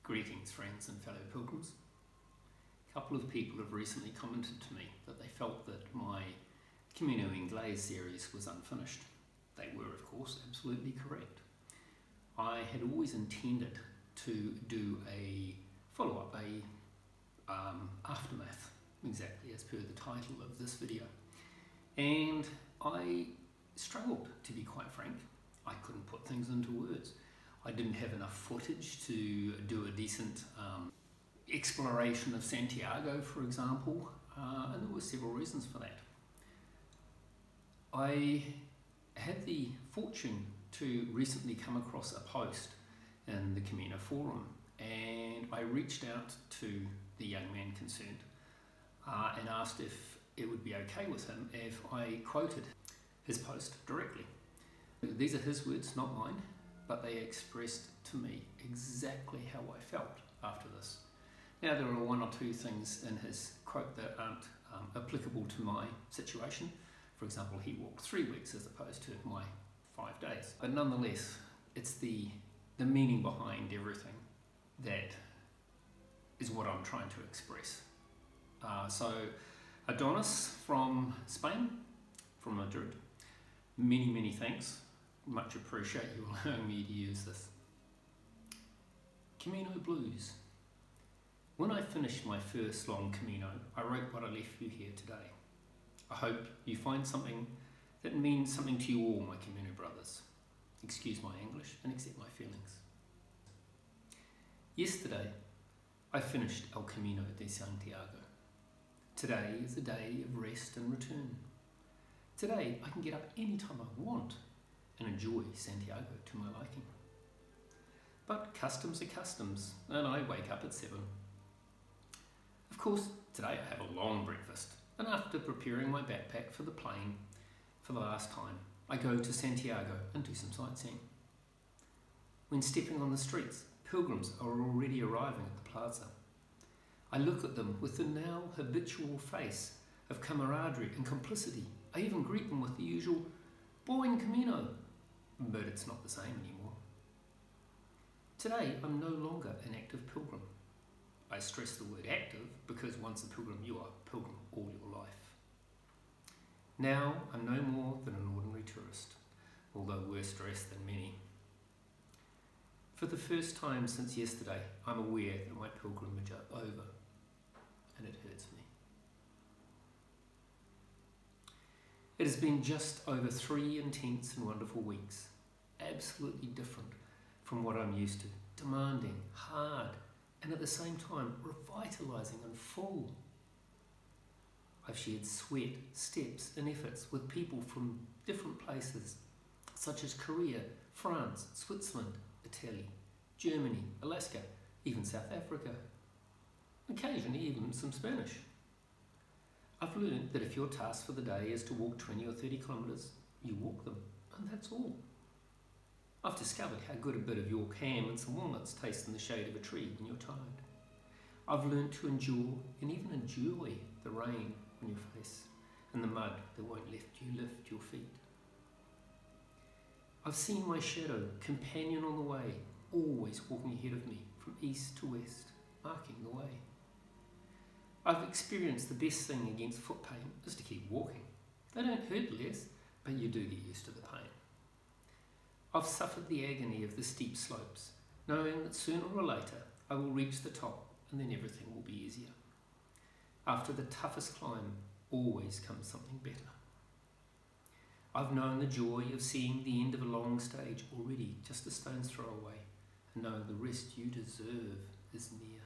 Greetings, friends and fellow pilgrims. A couple of people have recently commented to me that they felt that my Camino Inglés series was unfinished. They were, of course, absolutely correct. I had always intended to do a follow-up, aftermath, exactly as per the title of this video. And I struggled, to be quite frank. I couldn't put things into words. I didn't have enough footage to do a decent exploration of Santiago, for example, and there were several reasons for that. I had the fortune to recently come across a post in the Camino forum, and I reached out to the young man concerned and asked if it would be okay with him if I quoted his post directly. These are his words, not mine, but they expressed to me exactly how I felt after this. Now, there are one or two things in his quote that aren't applicable to my situation. For example, he walked 3 weeks as opposed to my 5 days. But nonetheless, it's the meaning behind everything that is what I'm trying to express. So, Adonis from Spain, from Madrid, many thanks. Much appreciate you allowing me to use this. Camino Blues. When I finished my first long Camino, I wrote what I left you here today. I hope you find something that means something to you all, my Camino brothers. Excuse my English and accept my feelings. Yesterday, I finished El Camino de Santiago. Today is a day of rest and return. Today, I can get up anytime I want and enjoy Santiago to my liking. But customs are customs, and I wake up at 7. Of course, today I have a long breakfast, and after preparing my backpack for the plane for the last time, I go to Santiago and do some sightseeing. When stepping on the streets, pilgrims are already arriving at the plaza. I look at them with the now habitual face of camaraderie and complicity. I even greet them with the usual "Buen Camino," but it's not the same anymore. Today, I'm no longer an active pilgrim. I stress the word active because once a pilgrim, you are a pilgrim all your life. Now, I'm no more than an ordinary tourist, although worse dressed than many. For the first time since yesterday, I'm aware that my pilgrimage is over, and it hurts me. It has been just over 3 intense and wonderful weeks, absolutely different from what I'm used to, demanding, hard, and at the same time revitalising and full. I've shared sweat, steps and efforts with people from different places, such as Korea, France, Switzerland, Italy, Germany, Alaska, even South Africa, occasionally even some Spanish. I've learned that if your task for the day is to walk 20 or 30 kilometres, you walk them, and that's all. I've discovered how good a bit of York ham and some walnuts taste in the shade of a tree when you're tired. I've learned to endure and even enjoy the rain on your face and the mud that won't let you lift your feet. I've seen my shadow, companion on the way, always walking ahead of me from east to west, marking the way. I've experienced the best thing against foot pain is to keep walking. They don't hurt less, but you do get used to the pain. I've suffered the agony of the steep slopes, knowing that sooner or later I will reach the top and then everything will be easier. After the toughest climb, always comes something better. I've known the joy of seeing the end of a long stage already just a stone's throw away, and knowing the rest you deserve is near.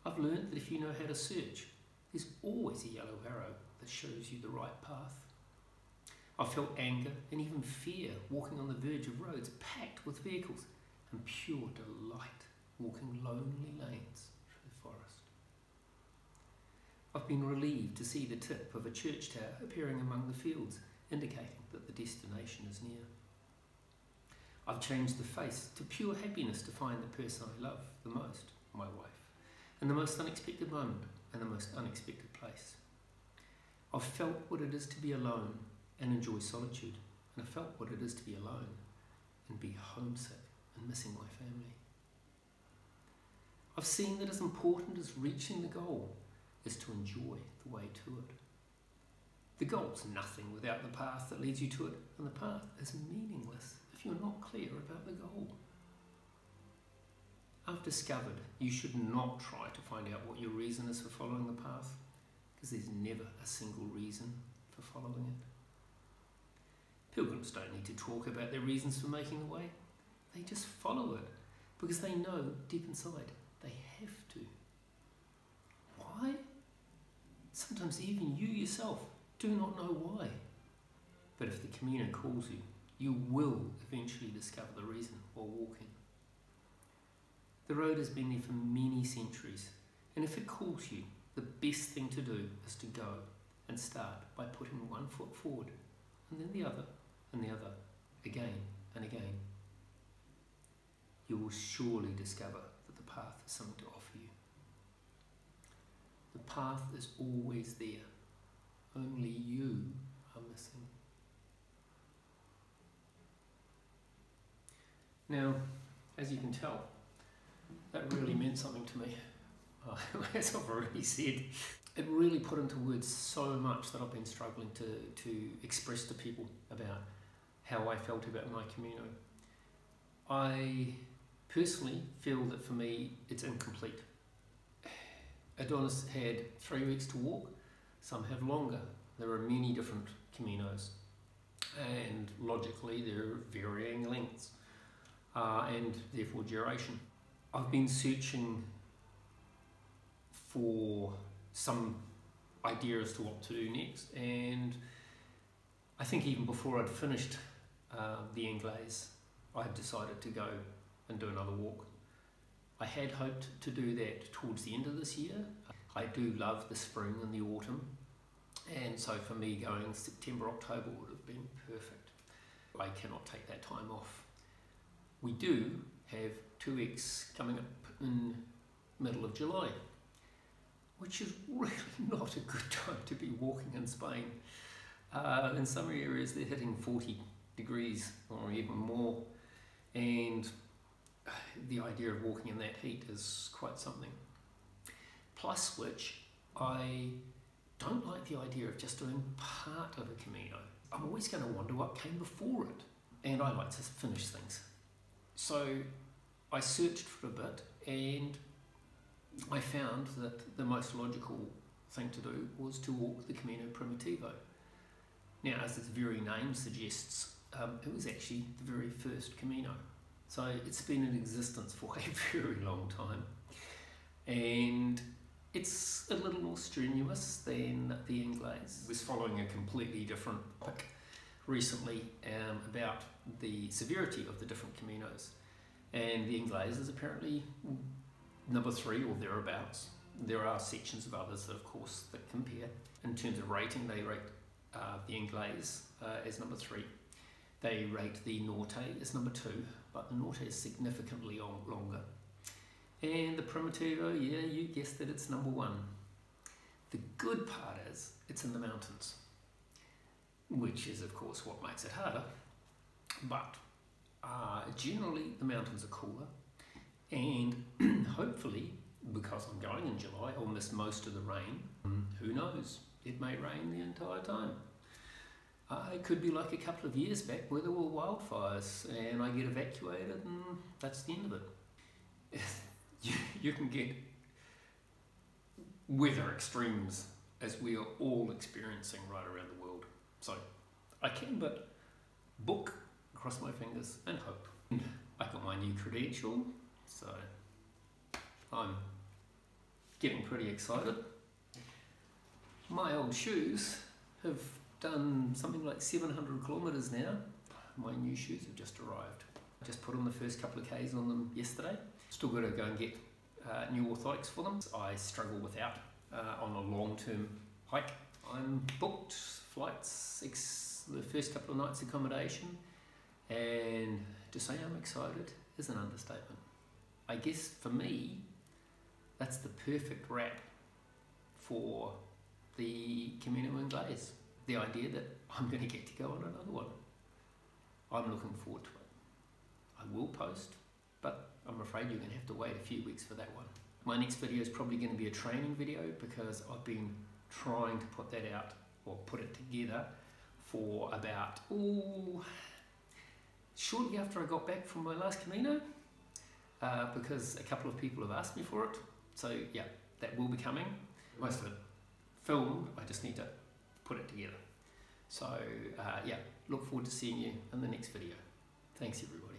I've learned that if you know how to search, there's always a yellow arrow that shows you the right path. I've felt anger and even fear walking on the verge of roads packed with vehicles, and pure delight walking lonely lanes through the forest. I've been relieved to see the tip of a church tower appearing among the fields, indicating that the destination is near. I've changed the face to pure happiness to find the person I love the most, my wife, in the most unexpected moment and the most unexpected place. I've felt what it is to be alone and enjoy solitude, and I felt what it is to be alone and be homesick and missing my family. I've seen that as important as reaching the goal is to enjoy the way to it. The goal's nothing without the path that leads you to it, and the path is meaningless if you're not clear about the goal. I've discovered you should not try to find out what your reason is for following the path, because there's never a single reason for following it. Pilgrims don't need to talk about their reasons for making the way. They just follow it because they know deep inside they have to. Why? Sometimes even you yourself do not know why. But if the Camino calls you, you will eventually discover the reason while walking. The road has been there for many centuries, and if it calls you, the best thing to do is to go and start by putting one foot forward, and then the other, and the other, again and again. You will surely discover that the path has something to offer you. The path is always there, only you are missing. Now, as you can tell, that really meant something to me. As I've already said, it really put into words so much that I've been struggling to express to people about how I felt about my Camino. I personally feel that for me it's incomplete. Adonis had 3 weeks to walk, some have longer. There are many different Caminos, and logically there are varying lengths and therefore duration. I've been searching for some idea as to what to do next, and I think even before I'd finished the Anglaise, I had decided to go and do another walk. I had hoped to do that towards the end of this year. I do love the spring and the autumn, and so for me going September, October would have been perfect. I cannot take that time off. We do have 2X coming up in middle of July, which is really not a good time to be walking in Spain. In some areas they're hitting 40 degrees or even more, and the idea of walking in that heat is quite something. Plus which, I don't like the idea of just doing part of a Camino. I'm always going to wonder what came before it, and I like to finish things. So I searched for a bit, and I found that the most logical thing to do was to walk the Camino Primitivo. Now, as its very name suggests, it was actually the very first Camino. So it's been in existence for a very long time, and it's a little more strenuous than the Anglaise. I was following a completely different topic recently about the severity of the different Caminos, and the Anglaise is apparently number 3 or thereabouts. There are sections of others that, of course, that compare. In terms of rating, they rate the Anglaise as number 3. They rate the Norte as number 2, but the Norte is significantly longer. And the Primitivo, yeah, you guessed it, it's number 1. The good part is it's in the mountains, which is, of course, what makes it harder. But generally, the mountains are cooler, and hopefully, because I'm going in July, I'll miss most of the rain. Who knows? It may rain the entire time. It could be like a couple of years back where there were wildfires and I get evacuated and that's the end of it. You can get weather extremes as we are all experiencing right around the world. So I can but book, cross my fingers and hope. I got my new credential, so I'm getting pretty excited. My old shoes have done something like 700 kilometres now. My new shoes have just arrived. I just put on the first couple of Ks on them yesterday. Still got to go and get new orthotics for them. I struggle without on a long-term hike. I'm booked flights, the first couple of nights accommodation, and to say I'm excited is an understatement. I guess for me, that's the perfect wrap for the Camino Anglaise. The idea that I'm going to get to go on another one. I'm looking forward to it. I will post, but I'm afraid you're going to have to wait a few weeks for that one. My next video is probably going to be a training video because I've been trying to put that out or put it together for about, shortly after I got back from my last Camino, because a couple of people have asked me for it. So yeah, that will be coming. Most of it filmed, I just need to put it together. So yeah, look forward to seeing you in the next video. Thanks everybody.